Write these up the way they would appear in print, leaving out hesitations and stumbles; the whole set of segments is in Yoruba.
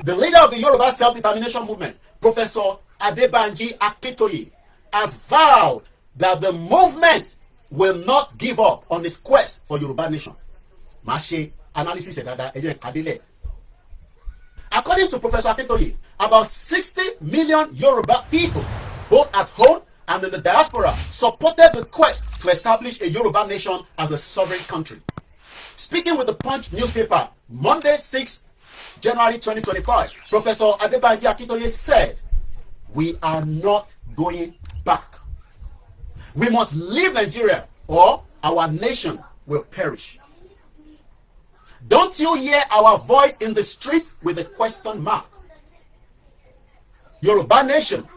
The leader of the Yoruba self-determination movement, Professor Adebanji Akintoye, has vowed that the movement will not give up on its quest for Yoruba nation. Mashe analysis kadile. According to Professor Akintoye, about 60 million Yoruba people, both at home and in the diaspora, supported the quest to establish a Yoruba nation as a sovereign country. Speaking with the Punch newspaper, Monday, 6 January 2025, Professor Adebanji Akintoye said, "We are not going back. We must leave Nigeria or our nation will perish." Don't you hear our voice in the street with a question mark? Yoruba nation,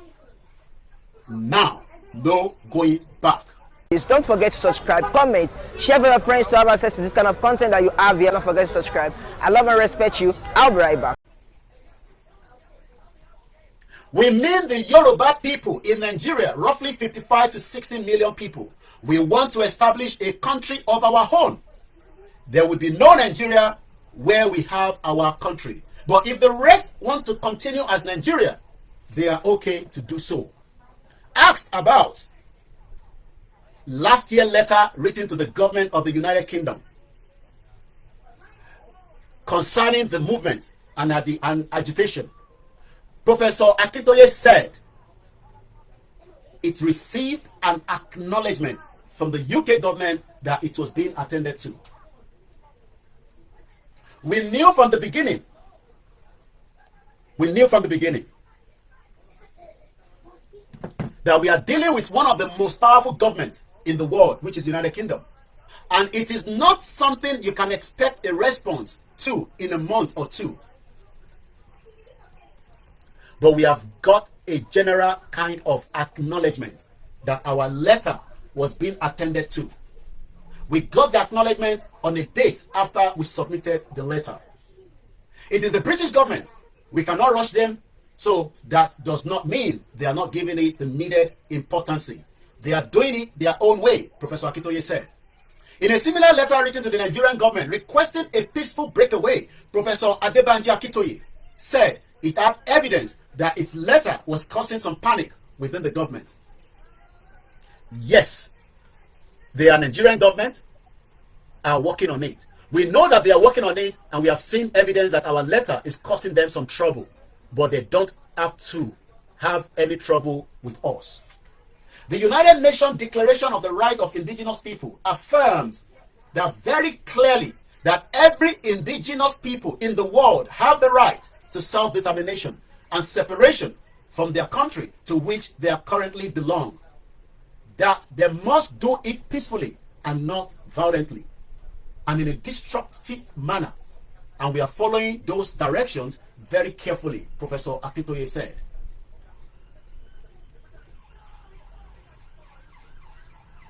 now, no going back. Please don't forget to subscribe, comment, share with your friends to have access to this kind of content that you have here. Don't forget to subscribe. I love and respect you. I'll be right back. We mean the Yoruba people in Nigeria, roughly 55 to 60 million people. We want to establish a country of our own. There will be no Nigeria where we have our country. But if the rest want to continue as Nigeria, they are okay to do so. Asked about last year letter written to the government of the United Kingdom concerning the movement and agitation, Professor Akintoye said it received an acknowledgement from the UK government that it was being attended to. We knew from the beginning that we are dealing with one of the most powerful governments in the world, which is the United Kingdom. And it is not something you can expect a response to in a month or two. But we have got a general kind of acknowledgement that our letter was being attended to. We got the acknowledgement on a date after we submitted the letter. It is the British government. We cannot rush them, so that does not mean they are not giving it the needed importance. They are doing it their own way, Professor Akintoye said. In a similar letter written to the Nigerian government requesting a peaceful breakaway, Professor Adebanji Akintoye said it had evidence that its letter was causing some panic within the government. Yes, the Nigerian government are working on it. We know that they are working on it, and we have seen evidence that our letter is causing them some trouble, but they don't have to have any trouble with us. The United Nations Declaration of the Right of Indigenous People affirms that very clearly that every indigenous people in the world have the right to self-determination and separation from their country to which they are currently belong. That they must do it peacefully and not violently and in a destructive manner. And we are following those directions very carefully, Professor Akintoye said.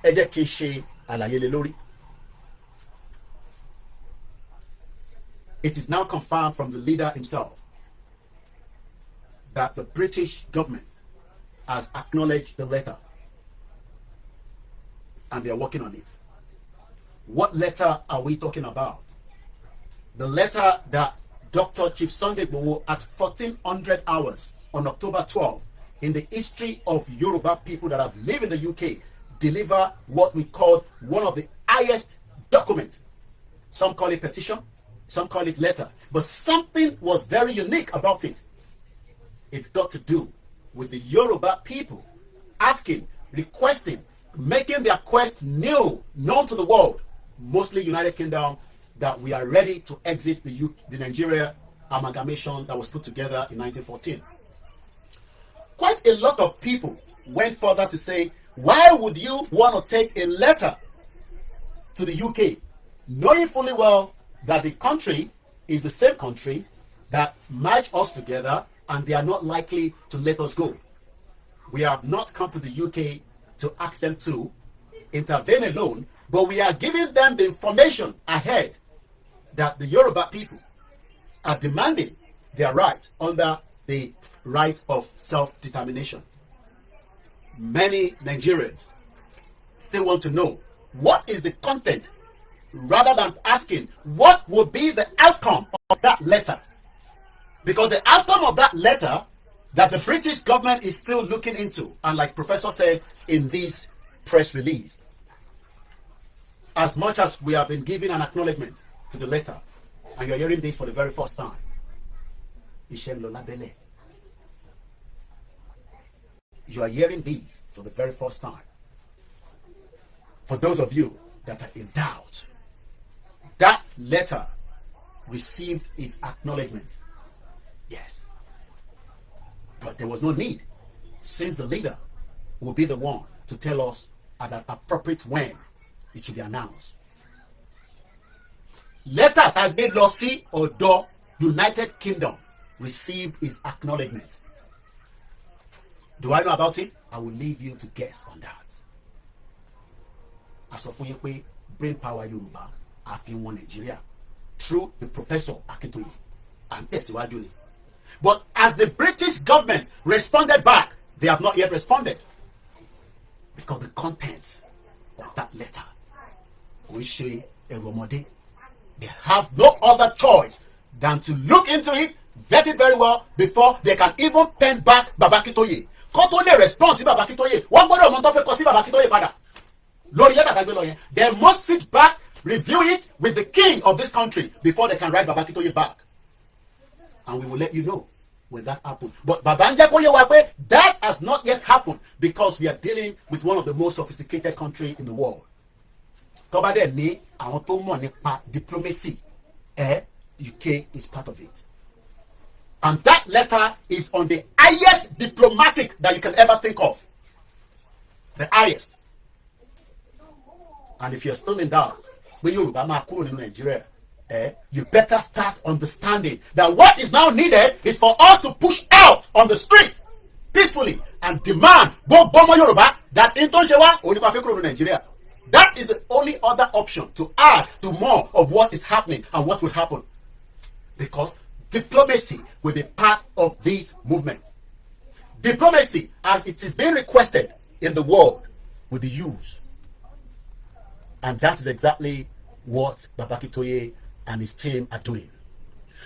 Ẹ jẹ́ kí n ṣe àlàyé lé lórí. It is now confirmed from the leader himself that the British government has acknowledged the letter and they are working on it. What letter are we talking about? The letter that Dr. Chief Sunday Igboho at 1400 hours on October 12 in the history of Yoruba people that have lived in the UK deliver what we call one of the highest documents. Some call it petition, some call it letter, but something was very unique about it. It's got to do with the Yoruba people asking, requesting, making their quest known to the world, mostly United Kingdom, that we are ready to exit the Nigeria amalgamation that was put together in 1914. Quite a lot of people went further to say, why would you want to take a letter to the UK, knowing fully well that the country is the same country that merged us together and they are not likely to let us go? We have not come to the UK to ask them to intervene alone, but we are giving them the information ahead that the Yoruba people are demanding their right under the right of self-determination. Many Nigerians still want to know what is the content rather than asking what will be the outcome of that letter. Because the outcome of that letter that the British government is still looking into, and like Professor said in this press release, as much as we have been giving an acknowledgement to the letter, and you're hearing this for the very first time, you are hearing these for the very first time. For those of you that are in doubt, that letter received its acknowledgement. Yes. But there was no need, since the leader will be the one to tell us at an appropriate when it should be announced. Letter tagbe lọ sí ọ̀dọ̀ United Kingdom received its acknowledgement. Do I know about it? I will leave you to guess on that. As of when brain power Yoruba, I feel one Nigeria through the Professor Akintoye and Tesiwaju. But as the British government responded back, they have not yet responded, because the contents of that letter, they have no other choice than to look into it, vet it very well before they can even pen back Baba Akintoye. Kó tó lè respond sí Baba Akintoye, wọ́n gbọ́dọ̀ mọ̀ tó fẹ́ kọ sí Baba Akintoye padà. Lórí yẹ́dà tàgbé lọ yẹn, they must sit back, review it with the king of this country before they can write Baba Akintoye back. And we will let you know when that happens. But Baba Njeko Yewape, that has not yet happened, because we are dealing with one of the most sophisticated countries in the world. Tọ́ba dẹ̀ ní àwọn tó mọ̀ nípa diplomacy, UK is part of it. And that letter is on the highest diplomatic that you can ever think of. The highest. And if you're still in doubt, when Yoruba ma kúrò nínú Nigeria, you better start understanding that what is now needed is for us to push out on the street peacefully and demand gbogbo ọmọ Yoruba that in tó ń ṣe wá òun nípa fẹ́ kúrò nínú Nigeria. That is the only other option to add to more of what is happening and what will happen. Because diplomacy will be part of this movement. Diplomacy, as it is being requested in the world, will be used. And that is exactly what Baba Akintoye and his team are doing.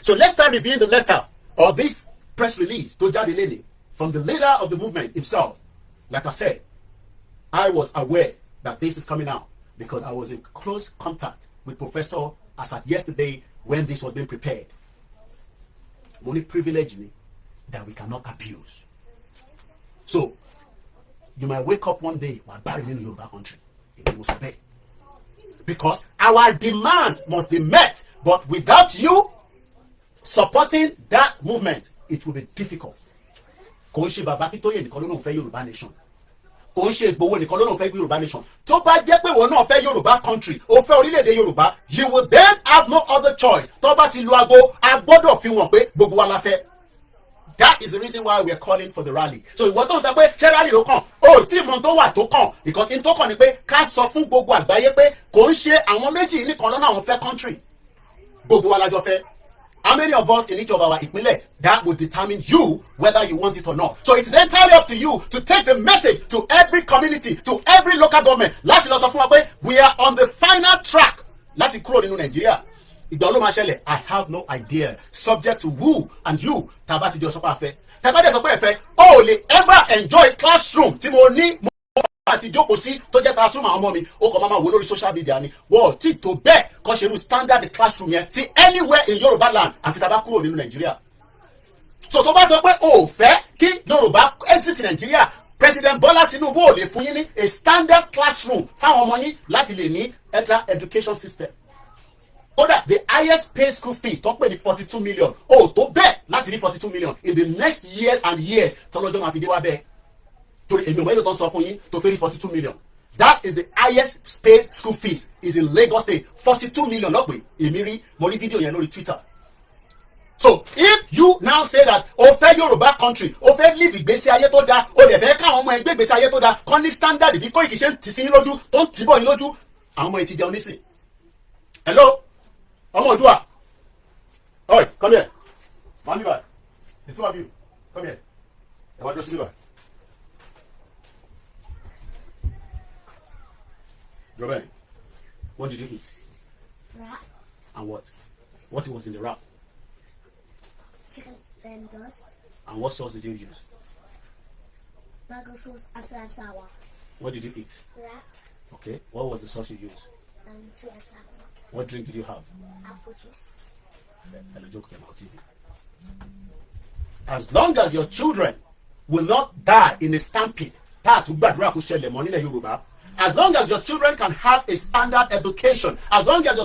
So let's start reviewing the letter or this press release to Jadi Lele from the leader of the movement himself. Like I said, I was aware that this is coming out because I was in close contact with Professor as at yesterday when this was being prepared. Only privilege that we cannot abuse. So you might wake up one day while buried in Yoruba country in Musabe, because our demands must be met. But without you supporting that movement, it will be difficult. Kò ń ṣe Baba Akintoye nìkan ló ń fẹ́ Yoruba nation. Kò ń ṣe Igboho nìkan ló ń fẹ́ Yoruba nation. Tó bá jẹ́ pé wọ́n náà fẹ́ Yoruba country, ó fẹ́ orílẹ̀-èdè Yoruba, you will then have no other choice. Tó bá ti lu ago, a gbọ́dọ̀ fi wọ́n pé gbogbo wa la fẹ́. That is the reason why we are calling for the rally. So ìwọ tó ń sọ pé ṣé rally ló kàn? O tí mo tó wà tó kàn, because in tó kàn ni pé ká sọ fún gbogbo àgbáyé pé kò ń ṣe àwọn méjì nìkan lọ́nà àwọn fẹ́ country. Gbogbo wa la jọ fẹ́. How many of us in each of our ìpínlẹ̀? That will determine you whether you want it or not. So it is entirely up to you to take the message to every community, to every local government. Láti lọ sọ fún wa pé we are on the final track láti kúrò nínú Nàìjíríà. Ìgbà ló máa ṣẹlẹ̀, I have no idea. Subject to who and you. Tàbá ti jọ sọ pé a fẹ́. Tàbá dẹ̀ sọ pé ẹ fẹ́. O ò lè ever enjoy classroom tí mo ní àti jókòó sí tó jẹ́ classroom àwọn ọmọ mi. O kò máa wò lórí social media ni. Wọ́n ti tó bẹ́ẹ̀ kọ́ ṣe irú standard classroom yẹn sí anywhere in Yoruba land àfi tàbá kúrò nínú Nàìjíríà. So tó bá sọ pé o ò fẹ́ kí Yorùbá exit Nàìjíríà, President Bola Tinubu ò lè fún yín ní a standard classroom fáwọn ọmọ yín láti lè ní education system. Kódà the highest paid school fees tó pè ní 42 million. O tó bẹ́ẹ̀ láti ní 42 million in the next years and years tọ́lọ́jọ́ máa fi dé wá bẹ́ẹ̀. Torí èmi ò mọ̀ èlò tó ń sọ fún yín tó fẹ́ rí 42 million. That is the highest paid school fees is in Lagos State. 42 million lọ́pẹ́. Èmi rí mo rí fídíò yẹn lórí Twitter. So if you now say that o fẹ́ Yorùbá country, o fẹ́ live ìgbésí ayé tó dáa, o lè fẹ́ káwọn ọmọ ẹgbẹ́ ìgbésí ayé tó dáa, kọ́ ní standard bí Koiki ṣe ń tì sí yín lójú tó ń tìbọ̀ yín lójú, àwọn ọmọ ìtìjẹun nísìn. Hello? Ọmọ Òdùà. Oi, come here. Mami bá. The two of you, come here. Ẹ wá dúró sí bíbá. Robert, what did you eat? Wrap. And what? What was in the wrap? Chicken. Dust. And what sauce did you use? Mango sauce and sweet and sour. What did you eat? Wrap Okay. What was the sauce you used? and sweet and sour. What drink did you have? Apple juice. Hello, joke about TV. As long as your children will not die in a stampede, as long as your children can have a standard education, as long as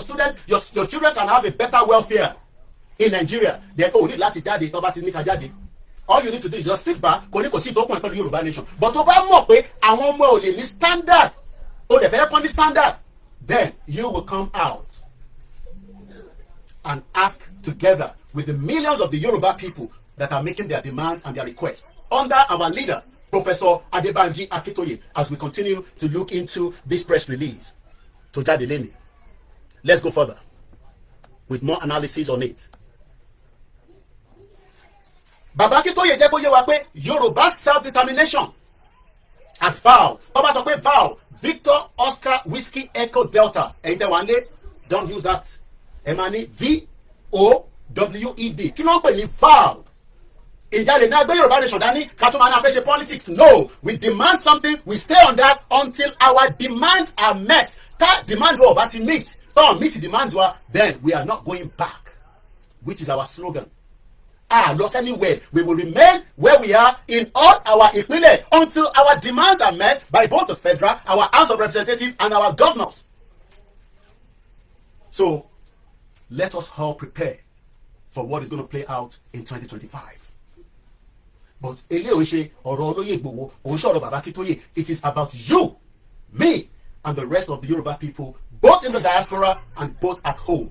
your children can have a better welfare in Nigeria, then only lati jade to ba ti ni ka jade. All you need to do is just sit back, kò ní kò sí ìdókùn pẹ̀lú Yoruba nation. But tó bá mọ̀ pé àwọn ọmọ ò lè ní standard, ó lè fẹ́ kọ́ ní standard, then you will come out and ask together with the millions of the Yoruba people that are making their demands and their requests under our leader, Professor Adebanji Akintoye, as we continue to look into this press release to Jadeleni. Let's go further with more analysis on it. Baba Akintoye jẹ́ kó yé wa pé Yoruba self-determination as vow. Baba sọ pé vow Victor Oscar Whiskey Echo Delta. Ẹ̀yin tẹ́ wà nílé, don't use that. Ẹ máa ní VOWED. Kí ló ń pè ní vow? Ìjà lè ní agbé Yorùbá nation dání ká tó máa ní afẹ́ṣe politics. No, we demand something, we stay on that until our demands are met. That demand wa ò bá ti meet. Don't meet demands wa, then we are not going back, which is our slogan. Lost anywhere. We will remain where we are in all our ìpínlẹ̀ until our demands are met by both the federal, our House of Representatives, and our governors. So, let us all prepare for what is going to play out in 2025. But it is about you, me, and the rest of the Yoruba people, both in the diaspora and both at home.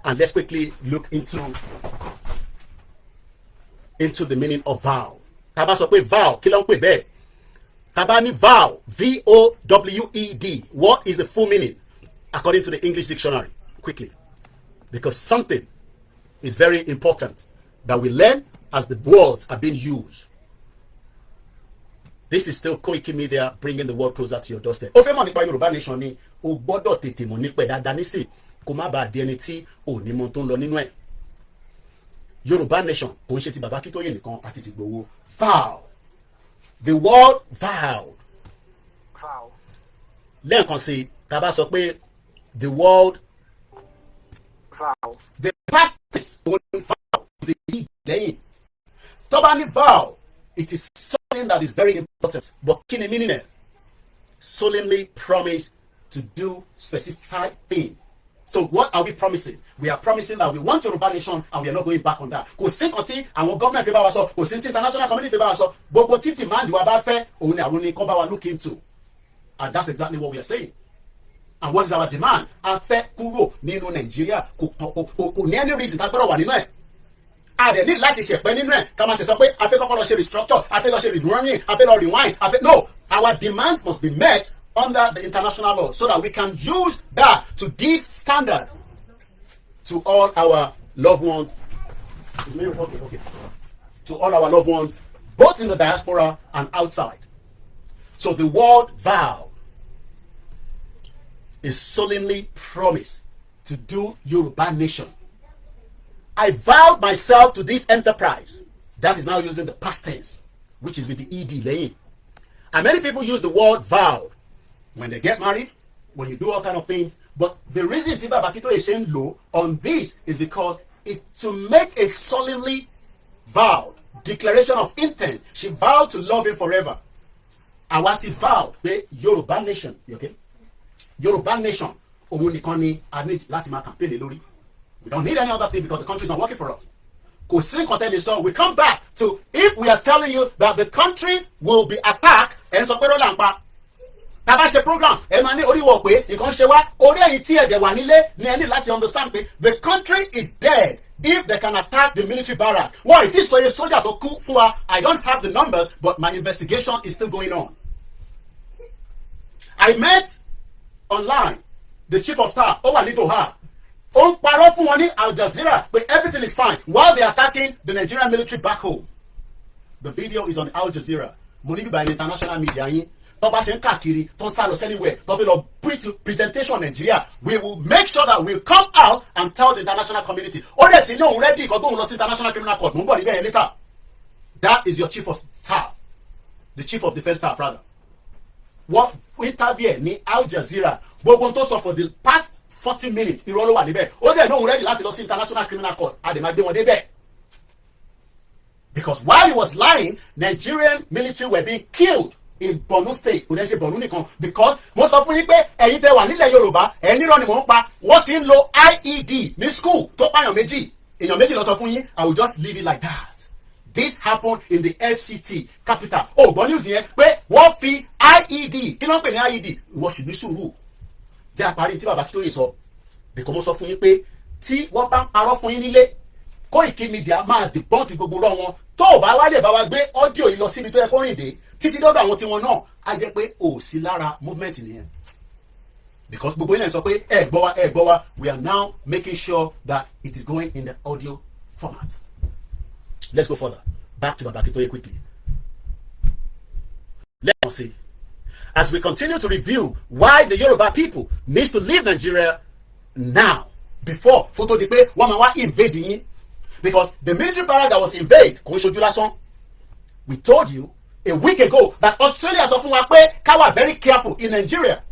And let's quickly look into the meaning of vow. Taba sọ pé vow, kí ló ń pè bẹ́ẹ̀? Taba ní vow, VOWED. What is the full meaning according to the English dictionary? Quickly, because something is very important that we learn as the words are being used. This is still Koiki Media bringing the world closer to your doorstep. Ó fẹ́ mọ̀ nípa Yorùbá nation ni o gbọ́dọ̀ tètè mọ̀ nípa dáadáa nísìn kó má bàa di ẹni tí ò ní mọ̀ tó ń lọ nínú ẹ̀. Yorùbá nation kò ń ṣe ti Bàbá Akintoye nìkan àti ti Igboho. Vow. The word vow. Vow. Lẹ́ẹ̀kan sí tá bá sọ pé the word Vow. the past tense òun ni vow the lẹ́yìn. Tó bá ní vow, it is something that is very important. But kí ni meaning ẹ̀? Solemnly promise to do specified thing. So what are we promising? We are promising that we want Yoruba nation and we are not going back on that. Kò sí nǹkan tí àwọn government fi bá wa sọ, kò sí tí international community fi bá wa sọ, gbogbo tí demand wa bá fẹ́, òun ni àwọn ní kán bá wa look into. And that's exactly what we are saying. And what is our demand? A fẹ́ kúrò nínú Nàìjíríà, kò ní any reason tá gbọ́dọ̀ wà nínú ẹ̀. A dẹ̀ ní láti ṣẹ̀pẹ́ nínú ẹ̀, ká máa ṣe sọ pé a fẹ́ kọ́kọ́ lọ ṣe restructure, a fẹ́ lọ ṣe rerunning, a fẹ́ lọ rewind, no, our demands must be met under the international law so that we can use that to give standard to all our loved ones. Okay. To all our loved ones, both in the diaspora and outside. So the word vow is solemnly promise to do Yoruba nation. I vowed myself to this enterprise. That is now using the past tense, which is with the ED laying. And many people use the word vow when they get married, when you do all kind of things. But the reason Tiba Bakito is saying low on this is because it's to make a solemnly vowed declaration of intent. She vowed to love him forever. And what he vowed, the Yoruba nation, okay? Yoruba nation, I need Latima campaign lórí. We don't need any other thing because the country is not working for us. So we come back to, if we are telling you that the country will be attacked, and so Tabashe program, Emani Oriwo pe, nǹkan ṣe wá, orí ẹ̀yin tí ẹ̀dẹ̀ wà nílé ni ẹ ní láti understand pé the country is dead if they can attack the military barrack. Why it is so a soldier to cook for? I don't have the numbers, but my investigation is still going on. I met online the chief of staff, Owani Doha. On parọ́ fún wọn ní Al Jazeera, but everything is fine while they are attacking the Nigerian military back home. The video is on Al Jazeera. Mo ní bí by international media yín. tó bá ṣe ń káàkiri tó ń sá lọ anywhere tó fi lọ presentation Nigeria, we will make sure that we come out and tell the international community ó dẹ̀ ti ní òun ready kan tóun lọ sí international criminal court mò ń bọ̀ níbẹ̀ yẹn later. That is your chief of staff, the chief of defence staff rather. Wọ́n interview ní Al Jazeera gbogbo tó sọ for the past 40 minutes irọ́ ló wà níbẹ̀ ó dẹ̀ ní òun ready láti lọ sí international criminal court àdèmàgbé wọn débẹ̀. Because while he was lying, Nigerian military were being killed in Borno State. Kò dẹ̀ ṣe Borno nìkan because mo sọ fún yín pé ẹ̀yin tẹ́ wà nílẹ̀ Yorùbá ẹ̀yin nírọ̀ ni mò ń pa wọ́n ti ń lo IED ní school tó pààyàn méjì èèyàn méjì lọ sọ fún yín. I will just leave it like that. This happened in the FCT capital. Oh, gbọ́ news yẹn pé wọ́n fi IED kí ló ń pè ní IED ìwọ sì ní sùúrù jẹ́ àparí tí bàbá Akintoye sọ bìkọ́ mo sọ fún yín pé tí wọ́n bá ń parọ́ fún yín nílé Koiki Media máa dìbọ́ǹkì gbogbo rọ wọn tó o bá wálé bá wa gbé ọ́díò yìí lọ síbi tó yẹ kó rìn dé títí dọ́dọ̀ àwọn tiwọn náà á jẹ́ pé ò sí lára movement nìyẹn. Because gbogbo ilẹ̀ sọ pé ẹ gbọ́ wa we are now making sure that it is going in the audio format. Let's go further. Back to Baba Akintoye quickly. Let's see. As we continue to review why the Yoruba people needs to leave Nigeria now, before photo di pé wọ́n máa wá invade yín. Because the military barrack that was invaded kò ń ṣojú lásán. We told you a week ago that Australia sọ fún wa pé ká wà very careful in Nigeria.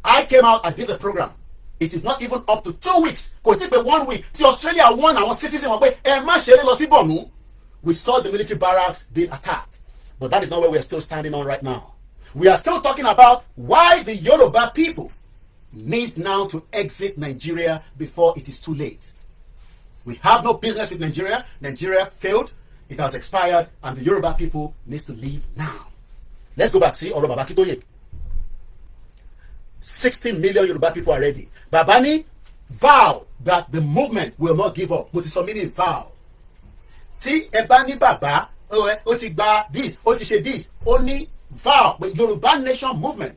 I came out and did the program. It is not even up to 2 weeks. Kò tí pé 1 week tí Australia warn àwọn citizens wọn pé ẹ má ṣeré lọ sí Borno. We saw the military barracks being attacked. But that is not where we are still standing on right now. We are still talking about why the Yoruba people need now to exit Nigeria before it is too late. We have no business with Nigeria. Nigeria failed. It has expired. And the Yoruba people needs to leave now. Let's go back. See, Oro Baba Akintoye. 60 million Yoruba people are ready. Babani vowed that the movement will not give up. Mo ti sọ meaning vow. Tí ẹ bá ní bàbá ó ti gba this ó ti ṣe this ó ní vow with Yoruba nation movement.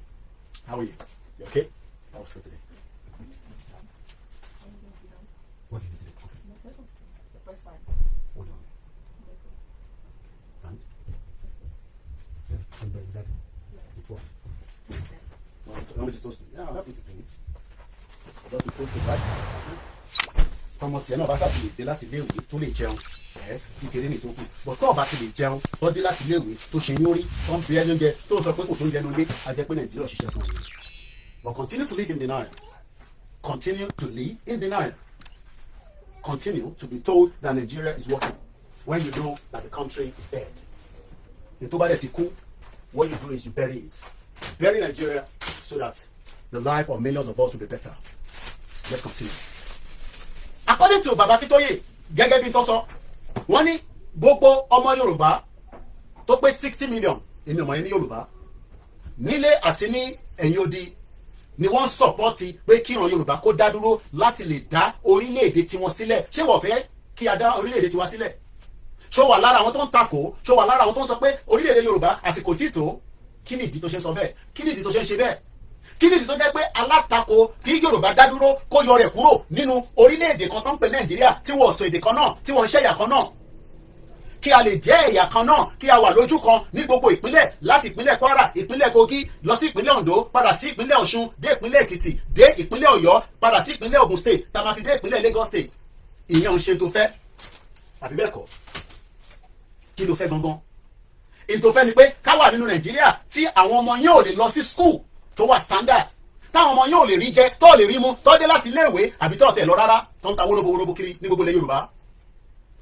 How are you? You okay? How was it today? What did you do? The first time. Hold on. And that it was. Want me to toast it? Yeah, I'm happy to do it. Just to toast it right. Ọmọ tiẹ̀ náà bá ṣàtúnyè dé láti ilé ìwé tó lè jẹun kékeré ní ìtókù bọ̀ tó ọba ti lè jẹun tó dé láti ilé ìwé tó ṣe yún rí tó ń bí ẹni oúnjẹ tó ń sọ pé kò tó ń jẹnu lé a jẹ́ pé Nàìjíríà ṣiṣẹ́ fún un. But continue to live in denial. Continue to live in denial. Continue to be told that Nigeria is working when you know that the country is dead. Ètò bá dẹ̀ ti kú, what you do is you bury it. Bury Nigeria so that the life of millions of us will be better. Let's continue. According to Baba Akintoye, gẹ́gẹ́ bí tó sọ, wọ́n ní gbogbo ọmọ Yorùbá tó pé 60 million èmi ọmọ yẹn ní Yorùbá nílé àti ní ẹ̀yìn odi ni wọ́n sọ̀pọ́tì pé kí ìran Yorùbá kó dá dúró láti lè dá orílẹ̀-èdè tiwọn sílẹ̀. Ṣé wọ́n fẹ́ kí a dá orílẹ̀-èdè tiwa sílẹ̀? Ṣó wà lára àwọn tó ń takò? Ṣó wà lára àwọn tó ń sọ pé orílẹ̀-èdè Yorùbá àsìkò tí tó? Kí ni ìdí tó ṣe sọ bẹ́ẹ̀? Kí ni ìdí tó ṣe ń ṣe bẹ́ẹ̀? Kí ni ìdí tó jẹ́ pé alátakò kí Yorùbá dá dúró kó yọ rẹ̀ kúrò nínú orílẹ̀-èdè kan tó ń pè Nàìjíríà tí wọ́n sọ èdè kan náà tí wọ́n ń ṣe ẹ̀yà kan náà? Kí a lè jẹ́ ẹ̀yà kan náà kí a wà lójú kan ní gbogbo ìpínlẹ̀ láti ìpínlẹ̀ Kwara, ìpínlẹ̀ Kogi lọ sí ìpínlẹ̀ Ondo, padà sí ìpínlẹ̀ Ọ̀ṣun, dé ìpínlẹ̀ Èkìtì, dé ìpínlẹ̀ Ọ̀yọ́, padà sí ìpínlẹ̀ Ògùn State, tá a máa fi dé ìpínlẹ̀ Lagos State. Ìyẹn ò ń ṣe tó fẹ́ àbí bẹ́ẹ̀ kọ́? Kí ló fẹ́ gangan? Èyí tó fẹ́ ni pé ká wà nínú Nàìjíríà tí àwọn ọmọ yóò lè lọ sí school tó wà standard, táwọn ọmọ yóò lè rí jẹ tó lè rí mu tó dé láti iléèwé àbí tó tẹ̀ lọ rárá tó ń ta wóróbo kiri ní gbogbo ilẹ̀ Yorùbá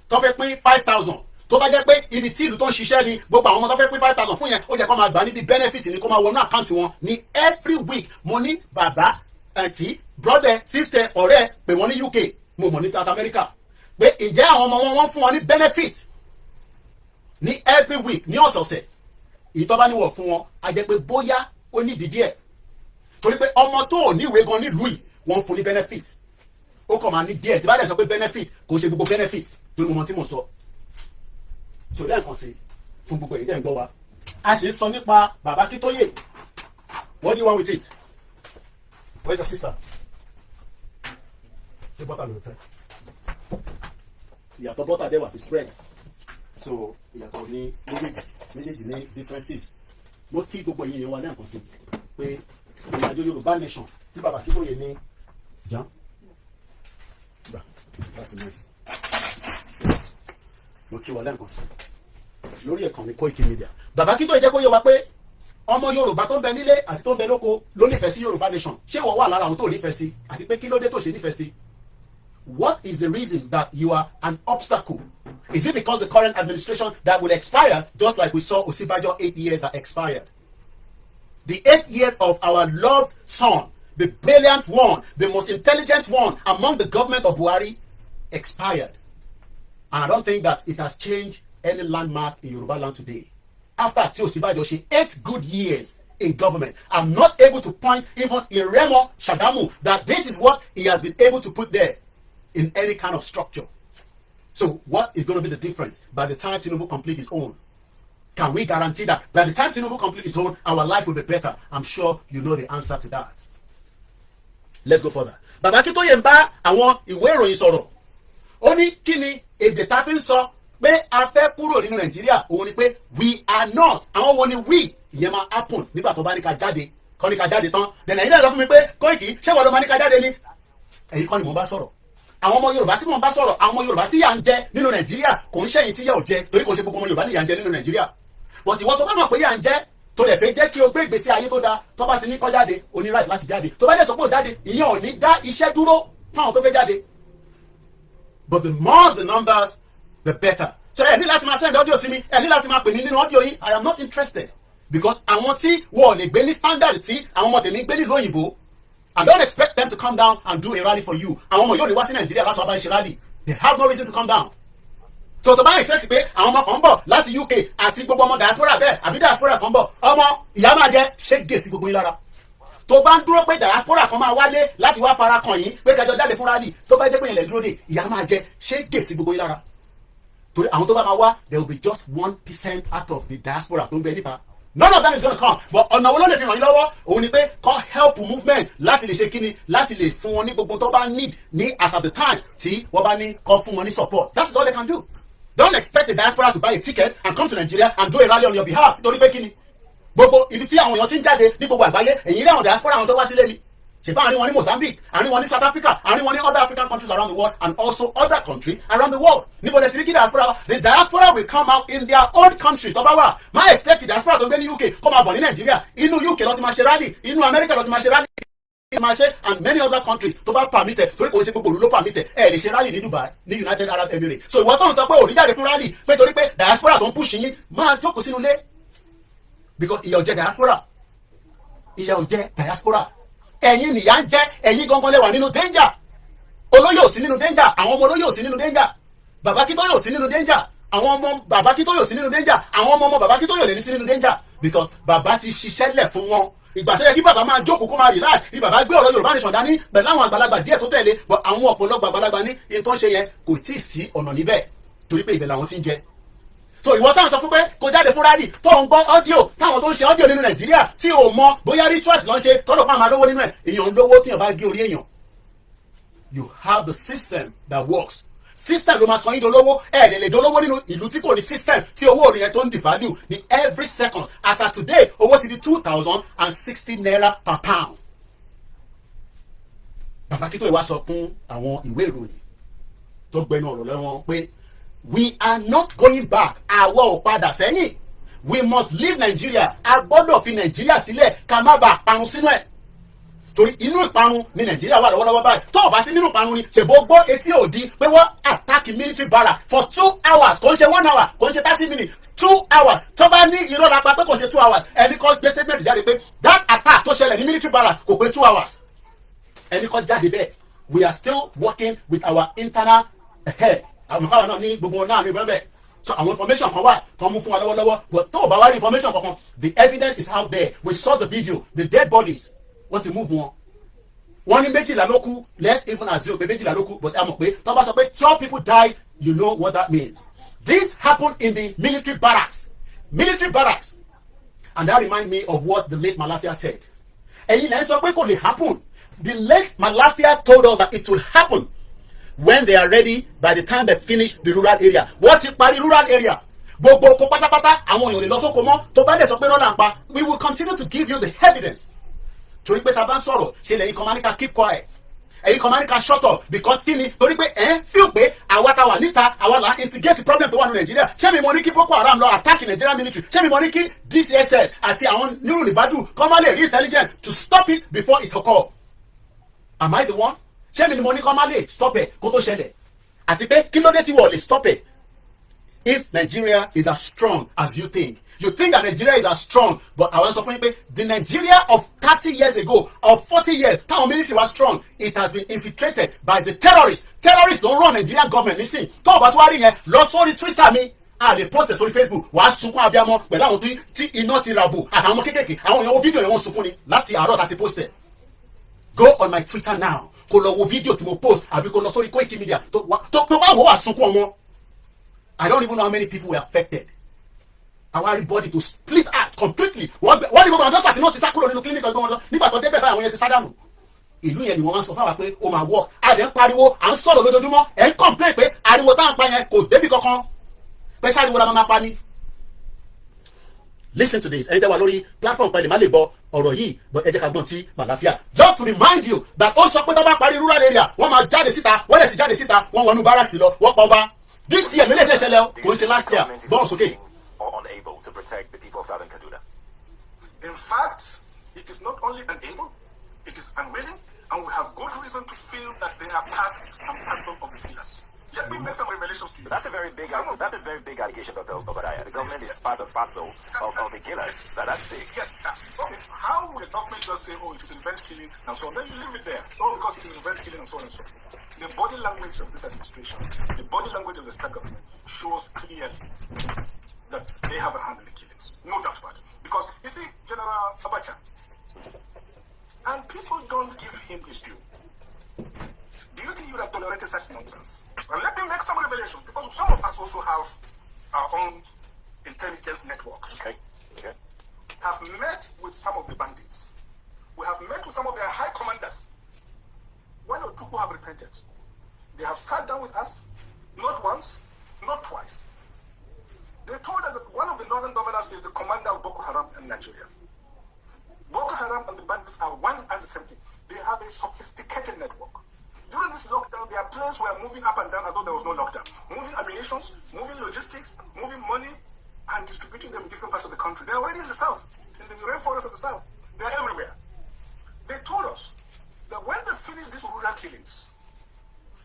tó fẹ́ pín 5,000 tó bá jẹ́ pé ibi tí ìlú tó ń ṣiṣẹ́ ni gbogbo àwọn ọmọ tó fẹ́ pín 5,000 fún yẹn ó jẹ́ kó máa gbà níbi benefit ni kó máa wọnú àkáǹtì wọn ní every week. Mo ní bàbá àǹtí brother sister ọ̀rẹ́ pé wọ́n ní UK mo mọ̀ ní South America pé ìjẹ́ àwọn ọmọ wọn fún wọn ní benefit ní every week ní ọ̀sọ̀ọ̀sẹ̀. Ìtọ́ bá níwọ̀ fún wọn a jẹ́ pé bóyá ó ní ìdí díẹ̀ torí pé ọmọ tó ò ní ìwé gan nílùú yìí wọ́n fún ní benefit ó kàn máa ní díẹ̀ tí bá dẹ̀ sọ pé benefit kò ṣe gbogbo benefit torí mo mọ tí mo sọ. So lẹ́ẹ̀kan sí fún gbogbo èyí tẹ̀ ń gbọ́ wa a ṣe sọ nípa Baba Akintoye. What do you want with it? Where's your sister? Ṣé bọ́tà ló fẹ́? Ìyàtọ̀ bọ́tà dẹ̀ wà fi spread so ìyàtọ̀ ní méjèèjì ní differences mo kí gbogbo yìnyín wa lẹ́ẹ̀kan sí pé ìrìnàjò Yorùbá nation tí bàbá Akintoye ní jàn mo kí wa lẹ́ẹ̀kan sí lórí ìkànnì Koiki Media. Bàbá Akintoye jẹ́ kó yé wa pé ọmọ Yorùbá tó ń bẹ nílé àti tó ń bẹ lóko ló nífẹ̀ẹ́ sí Yorùbá nation. Ṣé wọ́n wà lára àwọn tó nífẹ̀ẹ́ sí àti pé kí ló dé tó ṣe nífẹ̀ẹ́ sí? What is the reason that you are an obstacle? Is it because the current administration that will expire, just like we saw Osibajo 8 years that expired? The 8 years of our loved son, the brilliant one, the most intelligent one among the government of Buhari expired. And I don't think that it has changed any landmark in Yoruba land today. After Osibajo, 8 good years in government, I'm not able to point even Iremo Shagamu that this is what he has been able to put there in any kind of structure. So what is going to be the difference by the time Tinubu completes his own? Can we guarantee that by the time Tinubu completes his own, our life will be better? I'm sure you know the answer to that. Let's go further. Bàbá Akintoye ń bá àwọn ìwé ìròyìn sọ̀rọ̀. Ó ní kí ni èdè tá fi ń sọ pé a fẹ́ kúrò nínú Nàìjíríà? Òun ni pé we are not. Àwọn wo ni we? Ìyẹn máa happen nígbà tó bá ní ká jáde. Kọ́ ní ká jáde tán. Dẹ̀nà yìí náà sọ fún mi pé Koiki ṣé wọ́n ló máa ní ká jáde ni? Ẹ̀yin kọ́ ni mo bá sọ̀rọ̀. Àwọn ọmọ Yorùbá tí mo bá sọ̀rọ̀, àwọn ọmọ Yorùbá tí yà ń jẹ nínú Nàìjíríà kò ń ṣẹ̀yìn tí yà ò jẹ torí kò ṣe gbogbo ọmọ Yorùbá ni yà ń jẹ nínú Nàìjíríà. But ìwọ tó bá mọ̀ pé yà ń jẹ tó lè fẹ́ jẹ́ kí o gbé ìgbésí ayé tó dáa tó bá ti ní kó jáde o ní right láti jáde tó bá dẹ̀ sọ pé o jáde ìyẹn ò ní dá iṣẹ́ dúró fáwọn tó fẹ́ jáde. But the more the numbers, the better. So ẹ ní láti máa send audio sí mi, ẹ ní láti máa pè mí nínú audio yín. I am not interested because àwọn tí wọ́n lè gbé ní standard tí àwọn ọmọ tèmi gbé nílùú òyìnbó, and don't expect them to come down and do a rally for you. Àwọn ọmọ yóò lè wá sí Nàìjíríà láti wá bá ṣe rally. They have no reason to come down. So tó bá expect pé àwọn ọmọ kan ń bọ̀ láti UK àti gbogbo ọmọ diaspora bẹ́ẹ̀ àbí diaspora kan ń bọ̀ ọmọ ìyá máa jẹ́ ṣége sí gbogbo yín lára. Tó bá ń dúró pé diaspora kan máa wálé láti wá fara kàn yín pé kẹjọ jáde fún rally tó bá jẹ́ pé ilẹ̀ dúró dé ìyá máa jẹ́ ṣége sí gbogbo yín lára. Torí àwọn tó bá máa wá there will be just 1% out of the diaspora tó ń bẹ níta. None of them is going to come. But ọ̀nà wo ló lè fi ràn yín lọ́wọ́? Òun ni pé kọ́ help movement láti lè ṣe kíni láti lè fún wọn ní gbogbo tó bá need ní as at the time tí wọ́n bá ní kọ́ fún wọn ní support. That is all they can do. Don't expect the diaspora to buy a ticket and come to Nigeria and do a rally on your behalf. Torí pé kíni? Gbogbo ibi tí àwọn èèyàn ti ń jáde ní gbogbo àgbáyé èyí rí àwọn diaspora àwọn tó wá sílé ni. Ṣèbá àárín wọn ní Mozambique, àárín wọn ní South Africa, àárín wọn ní other African countries around the world and also other countries around the world. Níbo lẹ ti rí kí diaspora? The diaspora will come out in their own country. Tó bá wà, má expect the diaspora tó ń gbé ní UK kó máa bọ̀ ní Nàìjíríà. Inú UK ló ti máa ṣe rally, inú America ló ti máa ṣe rally. And many other countries tó bá permitted torí kò ṣe gbogbo olú ló permitted ẹ lè ṣe rally ní Dubai ní United Arab Emirates. So ìwọ tó ń sọ pé òní jáde fún rally pé torí pé diaspora tó ń push yín máa jókòó sínú ilé because ìyà ò jẹ diaspora, ìyà ò jẹ diaspora. Ẹ̀yin nìyà ń jẹ́, ẹ̀yin gangan lẹ wà nínú danger. Olóyè ò sí nínú danger, àwọn ọmọ olóyè ò sí nínú danger. Bàbá Akintoye ò sí nínú danger, àwọn ọmọ bàbá Akintoye ò sí nínú danger, àwọn ọmọ bàbá Akintoye ò lè ní sí nínú danger because bàbá ti ṣiṣẹ́ lẹ̀ fún wọn. Ìgbà tó yẹ kí bàbá máa jókòó kó máa relax ni bàbá gbé ọ̀rọ̀ Yorùbá nation dání pẹ̀lú àwọn àgbàlagbà díẹ̀ tó tẹ̀lé but àwọn ọ̀pọ̀lọpọ̀ àgbàlagbà ní in tó ń ṣe yẹn kò tí ì sí ọ̀nà níbẹ̀ torí pé ibẹ̀ làwọn ti ń jẹ. So ìwọ táwọn sọ fún pé kò jáde fún rally tó ń gbọ́ audio táwọn tó ń ṣe audio nínú Nàìjíríà tí ò mọ bóyá rituals ló ń ṣe tọ́lọ̀ pa máa lówó nínú ẹ̀ èèyàn lówó tí èèyàn bá gé orí èèyàn. You have the system that works. System ló máa sọ yín dolówó lè dolówó nínú ìlú tí kò ní system tí owó orin yẹn tó ń devalue ní every second as at today owó ti di 2,060 naira per pound. Bàbá Akintoye wá sọ fún àwọn ìwé ìròyìn tó gbẹnu ọ̀rọ̀ lọ́wọ́ pé we are not going back. Àwa ò padà sẹ́yìn. We must leave Nigeria. A gbọ́dọ̀ fi Nigeria sílẹ̀ ká má bàa parun sínú ẹ̀. Torí inú ìparun ni Nigeria wà lọ́wọ́lọ́wọ́ báyìí. Tó o bá sí nínú ìparun ni ṣèbó gbọ́ etí òdi pé wọ́n attack military barrack for 2 hours. Kò ń ṣe 1 hour, kò ń ṣe 30 minutes. 2 hours. Tó bá ní irọ́ lápá pé kò ṣe 2 hours. Ẹni kan gbé statement jáde pé that attack tó ṣẹlẹ̀ ní military barrack kò pé 2 hours. Ẹni kan jáde bẹ́ẹ̀. We are still working with our internal head. Àwọn káwọn náà ní gbogbo náà ní bẹ́ẹ̀ so àwọn information kan wà kan mú fún wa lọ́wọ́lọ́wọ́ but tó o bá wá ní information kankan the evidence is out there. We saw the video, the dead bodies wọ́n ti move wọn. Wọ́n ní méjìlá ló kú, let's even assume pé méjìlá ló kú but ẹ mọ̀ pé tó bá sọ pé 12 people died, you know what that means. This happened in the military barracks and that remind me of what the late Malafia said. Ẹ̀yin lẹ́yìn sọ pé kò lè happen. The late Malafia told us that it will happen when they are ready by the time they finish the rural area. Wọ́n ti parí rural area gbogbo oko pátápátá àwọn èèyàn lè lọ sóko mọ́ tó bá dẹ̀ sọ pé rọ́lá ń pa we will continue to give you the evidence torí pé ta bá ń sọ̀rọ̀ ṣe lẹ́yìn kan máa ní ká keep quiet ẹ̀yin kan máa ní ká shut up because kí ni torí pé feel pé àwa ta wà níta àwa là instigate problem tó wà ní Nàìjíríà ṣé mi mo ní kí Boko Haram lọ attack Nigerian military ṣé mi mo ní kí DCSS àti àwọn nírun ìbádù kọ́ máa lè rí intelligence to stop it before it occur am I the one ṣé mi ni mo ní kọ́ máa lè stop ẹ̀ kó tó ṣẹlẹ̀ àti pé kí ló dé tí wọ́n lè stop it if Nigeria is as strong as you think that Nigeria is as strong but I want to say the Nigeria of 30 years ago of 40 years táwọn military was strong it has been infiltrated by the terrorists don't run Nigerian government nísìn tó o bá tó wá rí yẹn lọ sórí Twitter mi a lè post sórí Facebook wàá sunkún abiyamọ pẹ̀lú àwọn tí iná ti rà bò àtàwọn ọmọ kékèké àwọn èèyàn wo fídíò yẹn wọ́n sunkún ni láti àárọ̀ láti post ẹ̀ go on my Twitter now kó lọ wo fídíò tí mo post àbí kó lọ sórí Koiki Media tó bá wò wá sunkún ọmọ I don't even know how many people were affected. Our body to split out completely. Wọ́n ní gbogbo àwọn dọ́kítà tí wọ́n ti sá kúrò nínú clinic ọgbọ́n wọn lọ nígbà tó débẹ̀ báyìí àwọn yẹn ti sá dànù. Ìlú yẹn ni wọ́n máa ń sọ fáwọn pé ó máa wọ̀. Àdé ń pariwo, à ń sọ̀rọ̀ lójoojúmọ́, ẹ̀ ń complain pé ariwo táwọn pa yẹn kò débi kankan. Pé sáriwo la máa pa ni. Listen to this. Ẹni tẹ́ wà lórí platform pẹ̀lú má lè gbọ́ ọ̀rọ̀ yìí but ẹ jẹ́ ká gbọ́n tí màláfíà. Just to remind you that ó sọ pé tó bá parí rural area wọ́n máa jáde síta wọ́n lè ti jáde síta wọ́n wọnú barracks lọ wọ́n pa ọba. This year, last year, boss, okay. Or unable to protect the people of Southern Kaduna. In fact, it is not only unable, it is unwilling, and we have good reason to feel that they are part and parcel of the killers. Let me make some revelations to you. That's a very big allegation, Dr. Obadiah. The government is part and parcel of the killers. That's big. Yes. Okay. How will the government just say, oh, it is revenge killing and so on? Then you leave it there. Oh, because it is revenge killing and so on and so forth. The body language of this administration, the body language of the state government shows clearly that they have a hand in the killings. No doubt about it. Because, you see, General Abacha, and people don't give him his due. Do you think you would have tolerated such nonsense? Well, let me make some revelations, because some of us also have our own intelligence networks. Okay. Have met with some of the bandits. We have met with some of their high commanders. One or two who have repented. They have sat down with us, not once, not twice. They told us that one of the northern governors is the commander of Boko Haram in Nigeria. Boko Haram and the bandits are one and the same thing. They have a sophisticated network. During this lockdown, their planes were moving up and down as though there was no lockdown. Moving ammunitions, moving logistics, moving money, and distributing them in different parts of the country. They're already in the south, in the rainforest of the south. They're everywhere. They told us that when they finish these rural killings,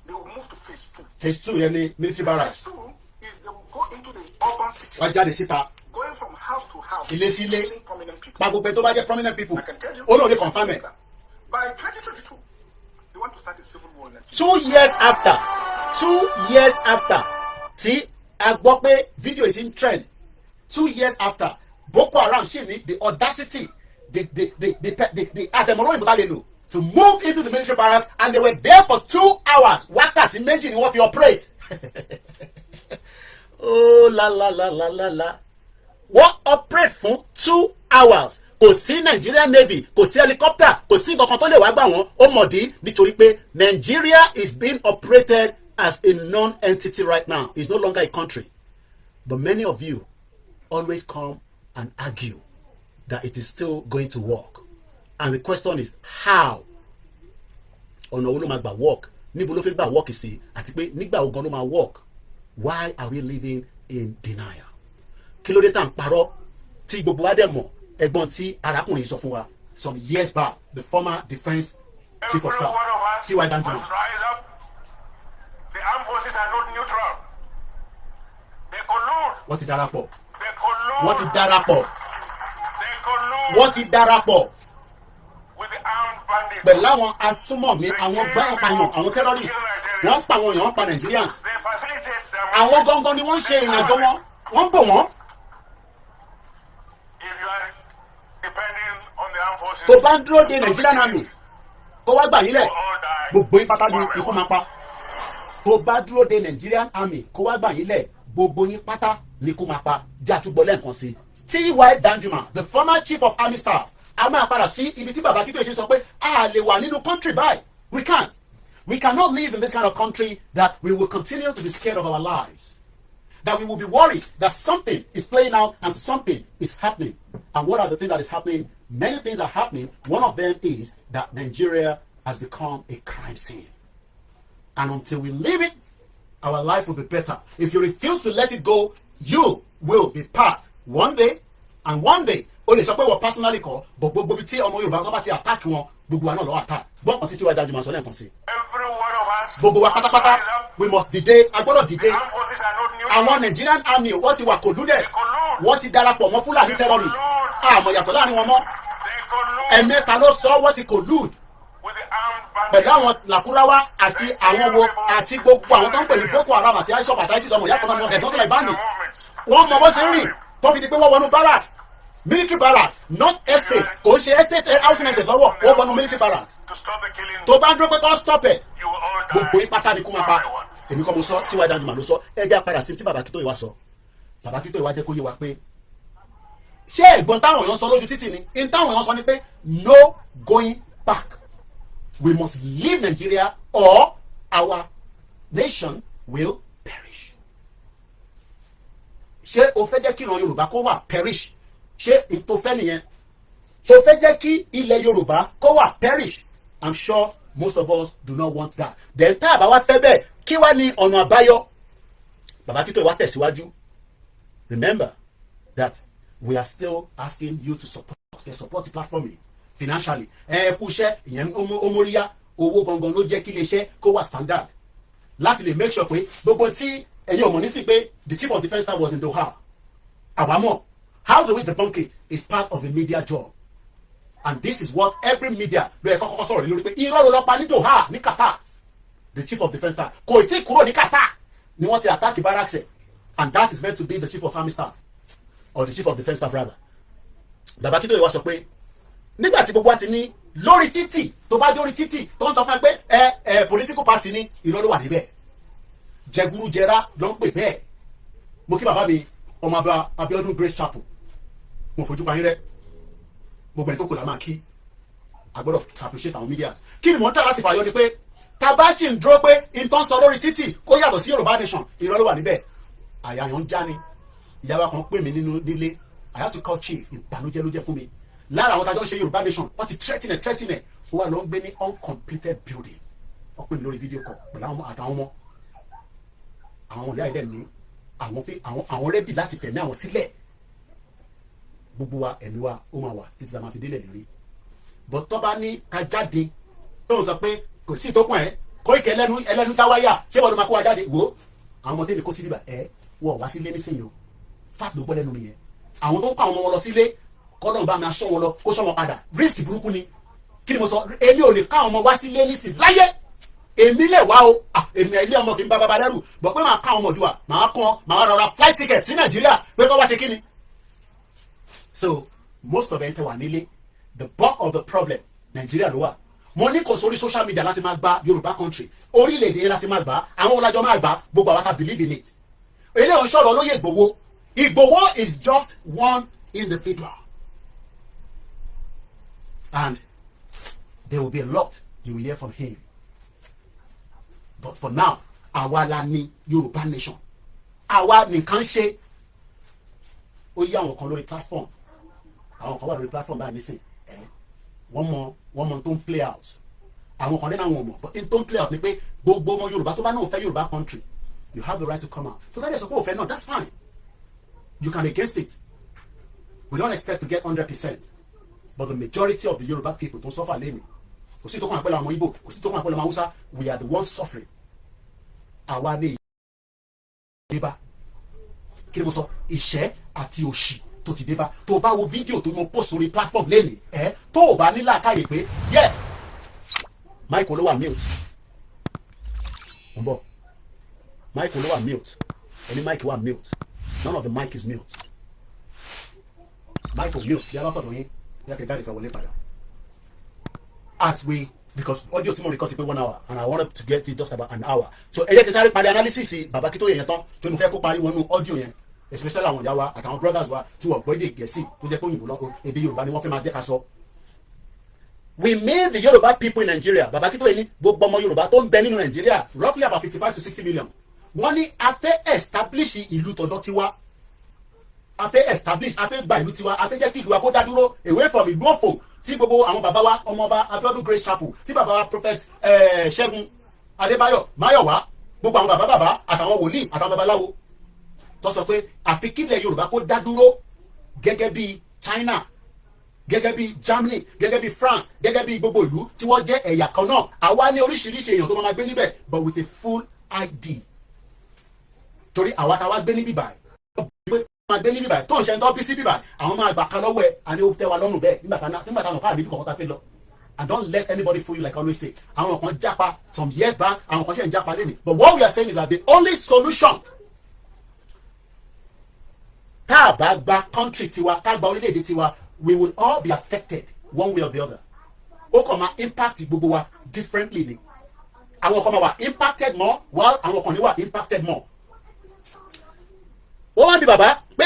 they will move to phase 2. Phase 2, military barracks. Phase 2 is they will go into the urban cities. Going from house to house, killing prominent people. Prominent people. I can tell you. Oh no, they confirm it. By 2022, they want to start a civil war. 2 years after, see, I gbọ́ pé video is in trend. 2 years after, Boko Haram the audacity, to move into the military barracks, and they were there for 2 hours. Wákàtí méjì ni wọ́n fi operate. Oh la. What operate for 2 hours? Kò sí Nigerian Navy, kò sí helicopter, kò sí nǹkan tó lè wá gbà wọ́n. Ó mọ̀ dí nítorí pé Nigeria is being operated as a non-entity right now. It's no longer a country. But many of you always come and argue that it is still going to work. And the question is how? Ọ̀nà wo ló máa gbà work? Níbo ló fẹ́ gbà work sí? Àti pé nígbà wo gan ló máa work? Why are we living in denial? Kí ló dé tá ń parọ́ tí gbogbo wa dẹ̀ mọ̀ ẹ̀gbọ́n tí arákùnrin sọ fún wa some years back, the former defense chief of staff, C.Y. Danjuma. The armed forces are not neutral. They collude. Wọ́n ti darapọ̀. They collude. Wọ́n ti darapọ̀. They collude. Wọ́n ti darapọ̀. With the armed bandits. Pẹ̀lú àwọn asúnmọ̀mí, àwọn gbáǹpàyàn, àwọn terrorists. Wọ́n pa àwọn èèyàn, wọ́n pa Nigerians. They facilitate them. Àwọn gangan ni wọ́n ṣe ìrìnàjò wọn. Wọ́n bò wọ́n. If you are depending on the armed forces. Tó bá ń dúró de Nigerian army, kó wá gbà nílẹ̀. Gbogbo yín pátá ni ikú máa pa. Tó bá dúró de Nigerian army, kó wá gbà nílẹ̀. Gbogbo yín pátá ni ikú máa pa. Jẹ́ àtúgbọ́ lẹ́ẹ̀kan sí. T.Y. Danjuma, the former chief of army staff, a máa padà sí ibi tí bàbá Akintoye ṣe sọ pé a lè wà nínú country báyìí. We can't. We cannot live in this kind of country that we will continue to be scared of our lives. that we will be worried that something is playing out and something is happening. And what are the things that is happening? Many things are happening. One of them is that Nigeria has become a crime scene. And until we leave it, our life will be better. If you refuse to let it go, you will be part one day, and one day, only support what personally call, but Bobiti or Moyo Bagabati attack one, Buguano attack. But until you are that, you must learn see. Every one of us, we must delay. I got to delay. armed forces are not new. I want Nigerian army. What you are colluded? What is that for? Mofula terrorists. Moyakola ni wọ́n mọ́. Ẹ̀mẹ́ta ló sọ what he collude. With the armed bandits. Pẹ̀lú àwọn Làkúráwá àti àwọn wo àti gbogbo àwọn tó ń pè ní Boko Haram àti ISWAP àti ISIS ọmọ ìyá kan náà ni wọ́n ẹ̀sán tó lè bandit. Wọ́n mọ bó ṣe rìn tó fi di pé wọ́n wọnú barracks. Military barracks, not estate. Kò ṣe estate housing estate lọ́wọ́. Wọ́n wọnú military barracks. To stop the killing, Tó bá ń dúró pé kó stop ẹ̀. you will all die. Gbogbo ìpátá ni kú máa pa. Everyone. Èmi kọ́ mo sọ tí wàá dájú màá ló sọ. Ẹ jẹ́ àpàdà sí tí bàbá Akintoye wá sọ. Bàbá Akintoye wá jẹ́ kó yé wa pé ṣé ẹ̀gbọ́n táwọn èèyàn sọ lójú títì ni? In táwọn èèyàn sọ ni pé no going back. We must leave Nigeria or our nation will perish. Ṣé o fẹ́ jẹ́ kí ìran Yorùbá kó wà perish? Ṣé ètò fẹ́ nìyẹn? Ṣé o fẹ́ jẹ́ kí ilẹ̀ Yorùbá kó wà perish? I'm sure most of us do not want that. Then tá a bá wá fẹ́ bẹ́ẹ̀ kí wá ní ọ̀nà àbáyọ? Bàbá Akintoye wá tẹ̀síwájú. Remember that we are still asking you to support the platform financially. Kú iṣẹ́ ìyẹn omóríyá owó gangan ló jẹ́ kí iléeṣẹ́ kó wà standard. Láti lè make sure pé gbogbo tí ẹ̀yin ọmọ ní sí pé the chief of defence staff was in Doha. Àwámọ̀, how do we debunk it? It's part of a media job. And this is what every media ló yẹ kọ́kọ́ sọ̀rọ̀ lórí pé irọ́ ló lọ pa ní Doha ní Qatar. The chief of defence staff kò tí kúrò ní Qatar ni wọ́n ti attack barracks ẹ̀. And that is meant to be the chief of army staff. Or the chief of defence staff rather. Bàbá Akintoye wá sọ pé nígbà tí gbogbo wa ti ní lórí títì tó bá dé orí títì tó ń sọ fún ẹ pé political party ní irọ́ ló wà níbẹ̀. Jẹgúrú jẹrá ló ń pè bẹ́ẹ̀. Mo kí bàbá mi ọmọ àbá Abiodun Grace Chapel. Mo fojú pa yín rẹ́. Gbogbo ẹ̀ tó kù la máa kí. A gbọ́dọ̀ appreciate our medias. Kí ni mo ń tà láti fàyọ ni pé tá bá ṣì ń dúró pé ìtàn sọ lórí títì kó yàtọ̀ sí Yorùbá nation irọ́ ló wà níbẹ̀. Àyà yàn ń já ni. Ìyàwó kan pè mí nínú nílé. I had to call chief. Ìbànújẹ́ ló jẹ́ fún mi. Lára àwọn tájọ́ ń ṣe Yorùbá nation wọ́n ti threaten ẹ̀ ó wà ló ń gbé ní uncompleted building. Wọ́n pè mí lórí fídíò call pẹ̀lú àtàwọn ọmọ. Àwọn ìyá ẹ̀dẹ̀ ní àwọn rẹ́dì láti fẹ̀mí àwọn sílẹ̀. Gbogbo wa ẹ̀mí wa ó máa wà títí tá a máa fi délẹ̀ lérí. But tó bá ní ká jáde tó ń sọ pé kò sí ìtókùn ẹ̀ Koiki ẹlẹ́nu táwáyà ṣé wọ́n ló máa kó wa jáde wò ó. Àwọn ọmọdé mi kó sí bíbà wọ́n wá sílé nísìnyí o. Fat ló gbọ́ lẹ́nu mi yẹn. Àwọn tó ń kọ́ àwọn ọmọ wọn lọ sílé kọ́dọ̀ bá mi aṣọ wọn lọ kó sọ wọn padà risk burúkú ni. Kí ni mo sọ èmi ò lè ká àwọn ọmọ wá sílé nísìn láyé. Èmi lè wá o èmi ilé ọmọ kì í bá bàbá dẹ́rù bọ̀ pé màá ká àwọn ọmọ òdùwà màá rọra flight ticket sí Nàìjíríà pé kọ́ wá ṣe kí ni. So most of them tẹ wà nílé the bulk of the problem Nàìjíríà ló wà. Mo ní kò sórí social media láti máa gba Yorùbá country orílẹ̀-èdè yẹn láti máa gbà àwọn ọlájọ́ máa gbà gbogbo àwọn ká believe in it. Eléyìí sọ̀rọ̀ lóye Ìgbòho. Ìgbòho is just one individual. And there will be a lot you will hear from him. But for now, àwa la ní Yorùbá nation. Àwa nìkan ṣe. Ó yí àwọn kan lórí platform. Àwọn kan wà lórí platform báyìí nísìn. Wọ́n mọ tó ń play out. Àwọn kan lẹ́nu àwọn ọmọ. But in tó ń play out ni pé gbogbo ọmọ Yorùbá tó bá náà fẹ́ Yorùbá country. You have the right to come out. So that is a okay, no, that's fine. You can against it. We don't expect to get 100%. But the majority of the Yoruba people don't suffer lẹ́nu. Kò sí tó kàn pẹ̀lú àwọn Igbo, kò sí tó kàn pẹ̀lú àwọn Hausa, we are the ones suffering. Àwa ní ìdébá. Kí ni mo sọ? Ìṣẹ́ àti òṣì tó ti débá. Tó bá wo fídíò tó mo post sórí platform lẹ́nu, tó o bá ní làákàyè pé yes, Mike ló wà mute. Mo ń bọ̀. Mike ló wà mute. Any mic wà mute. None of the mic is mute. Mic will mute. Yàrá fọ̀tọ̀ yín. Yàrá kẹta nìkan wọlé padà. As we, because audio tí mo record ti pé 1 hour and I wanted to get it just about an hour. So ẹ jẹ́ kí n sáré parí analysis Bàbá Akintoye yẹn tán tó mo fẹ́ kó parí wọnú audio yẹn. Especially àwọn ìyá wa àtàwọn brothers wa tí wọ́n gbọ́ èdè Gẹ̀ẹ́sì tó jẹ́ pé òyìnbó lọ́kọ̀ èdè Yorùbá ni wọ́n fẹ́ máa jẹ́ ká sọ. We mean the Yoruba people in Nigeria. Bàbá Akintoye ní gbogbo ọmọ Yorùbá tó ń bẹ nínú Nigeria roughly about 55 to 60 million. wọ́n ní a fẹ́ establish ìlú tọ̀dọ̀ tiwa, a fẹ́ establish, a fẹ́ gba ìlú tiwa, a fẹ́ jẹ́ kí ìlú wa kó dá dúró away from ìlú òfò tí gbogbo àwọn bàbá wa ọmọọba Abiodun Grace Chapel, tí bàbá wa prophet Ṣẹ́gun Adébáyọ̀ Máyọ̀wá, gbogbo àwọn bàbá àtàwọn wòlíì àtàwọn babaláwo tó sọ pé àfi kílẹ̀ Yorùbá kó dá dúró gẹ́gẹ́ bí China, gẹ́gẹ́ bí Germany, gẹ́gẹ́ bí France, gẹ́gẹ́ bí gbogbo ìlú tí wọ́n jẹ́ ẹ̀yà kan náà. Àwa ní oríṣiríṣi èèyàn tó máa gbé níbẹ̀, but with a full ID. Torí àwa táwa gbé níbí báyìí, máa gbé níbí báyìí tó ń ṣe ń tọ́ bí sí bíbáyìí, àwọn máa gbà kan lọ́wọ́ ẹ̀ àní ó tẹ́ wa lọ́rùn bẹ́ẹ̀ nígbà táwọn káàdì bí kọ̀ọ̀kan tá fẹ́ lọ. And don't let anybody fool you like I always say. Àwọn kan jápa some years back, àwọn kan ṣe ń jápa lẹ́nu. But what we are saying is that the only solution tá a bá gba country tiwa, tá a gba orílẹ̀-èdè tiwa, we will all be affected one way or the other. Ó kàn máa impact gbogbo wa differently ni. Àwọn kan máa wà impacted more while àwọn kan ní wà impacted more. Wọ́n wá bí bàbá pé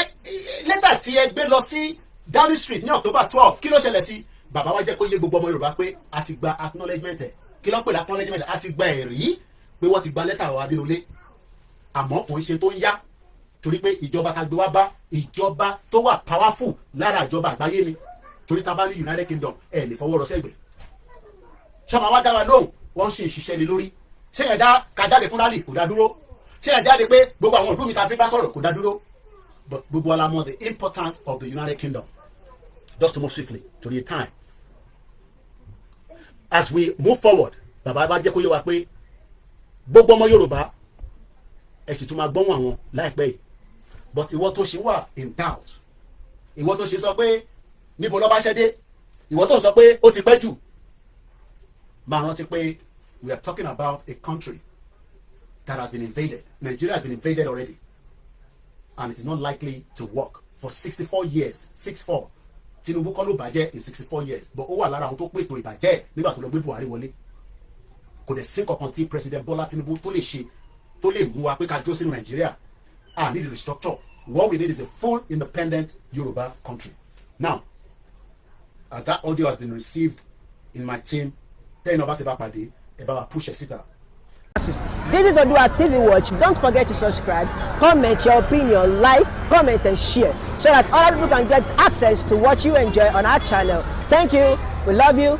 lẹ́tà tí ẹ gbé lọ sí Downing Street ní October 12 kí ló ṣẹlẹ̀ sí? Bàbá wa jẹ́ kó yé gbogbo ọmọ Yorùbá pé a ti gba acknowledgement ẹ̀. Kí ló ń pè ní acknowledgement? A ti gba ẹ̀rí pé wọ́n ti gba lẹ́tà wa délólé. Àmọ́ kò ń ṣe tó ń yá torí pé ìjọba tá gbé wá bá ìjọba tó wà powerful lára ìjọba àgbáyé ni. Torí tá bá ní United Kingdom ẹ̀ lè fọwọ́ rọ sẹ́gbẹ̀ẹ́. Ṣọ́mà wá dá wa lóhùn, wọ́n sì ń ṣiṣẹ́ lé lórí. Ṣé ẹ̀dá kájáde fún rálì kò dá dúró? Ṣé ẹ̀ jáde pé gbogbo àwọn ìlú mi ta fi bá sọ̀rọ̀ kò dá dúró? But gbogbo ala mọ̀ the importance of the United Kingdom. Just to move swiftly to the time. As we move forward, bàbá bá jẹ́ kó yé wa pé gbogbo ọmọ Yorùbá ẹ sì tún máa gbọ́n àwọn láìpẹ́ yìí. But ìwọ tó ṣe wà in doubt, ìwọ tó ṣe sọ pé níbo ló bá ṣẹ́ dé, ìwọ tó sọ pé ó ti pẹ́ jù, máa rántí pé we are talking about a country that has been invaded. Nigeria has been invaded already, and it is not likely to work for 64 years. 64. Tinubu kọ́ ló bàjẹ́ in 64 years, but ó wà lára àwọn tó pètò ìbàjẹ́ nígbà tó lọ gbé Buhari wọlé. Kò dẹ̀ sí kankan tí President Bola Tinubu tó lè ṣe tó lè mú wa pé ká jó sínú Nigeria. I need to restructure. What we need is a full independent Yoruba country. Now, as that audio has been received in my team, tẹ́yìn ọba ti bá pàdé, ẹ bá wa push ẹ̀ síta. This is ODUA TV Watch. Don't forget to subscribe, comment your opinion, like, comment and share so that other people can get access to what you enjoy on our channel. Thank you. We love you.